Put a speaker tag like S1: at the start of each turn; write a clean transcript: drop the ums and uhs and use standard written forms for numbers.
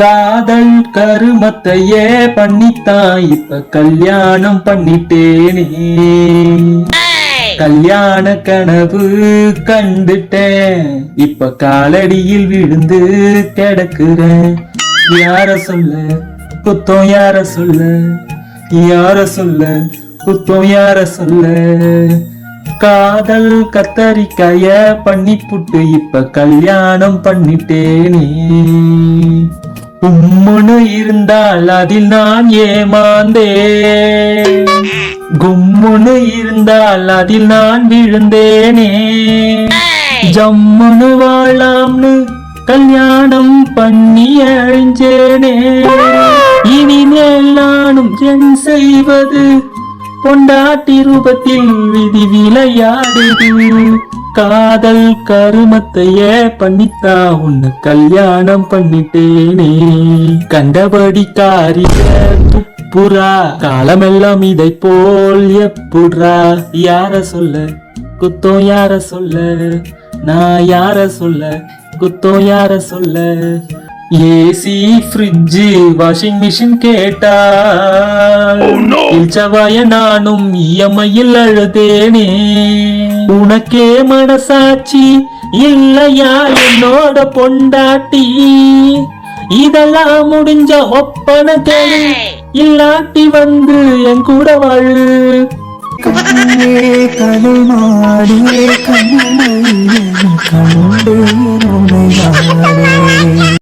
S1: காதல் கருமத்தையே பண்ணித்தான் இப்ப கல்யாணம் பண்ணிட்டேனே. கல்யாண கனவு கண்டுட்டேன், இப்ப காலடியில் விழுந்து கிடக்குறேன். யார சொல்ல குத்தம், யார சொல்ல, யார சொல்ல குத்தம், யார சொல்ல. காதல் கத்தரிக்காய பண்ணி புட்டு இப்ப கல்யாணம் பண்ணிட்டேனே. உம்முன்னு இருந்தால் அதில் நான் ஏமாந்தேன், கும்முன்னு இருந்தால் அதில் நான் விழுந்தேனே. ஜம்முன்னு வாழாம்னு கல்யாணம் பண்ணி அழிஞ்சேனே. இனிமேல் நானும் என் செய்வது பொண்டாட்டி ரூபத்தில் விதி விளையாடுது. காதல் கருமத்தையே பண்ணித்தா உன்னை கல்யாணம் பண்ணிட்டேனே. கண்டபடி காரிய துப்புரா, காலமெல்லாம் இதை போல் எப்புட்ரா. யார சொல்ல குத்தம், யார சொல்ல, நான் யார சொல்ல குத்தம், யார சொல்ல. ஏசி ஃப்ரிட்ஜ் வாஷிங் மிஷின் கேட்டால் இல்சவாய நானும் இயமையில் அழுதேனே. உனக்கே மனசாட்சி இல்லையா என்னோட பொண்டாட்டி? இதெல்லாம் முடிஞ்ச ஒப்பனை கேளு, இல்லாட்டி வந்து என் கூட வாழு.
S2: கண்ணே கலைமாடியே கண்ணே கண்டே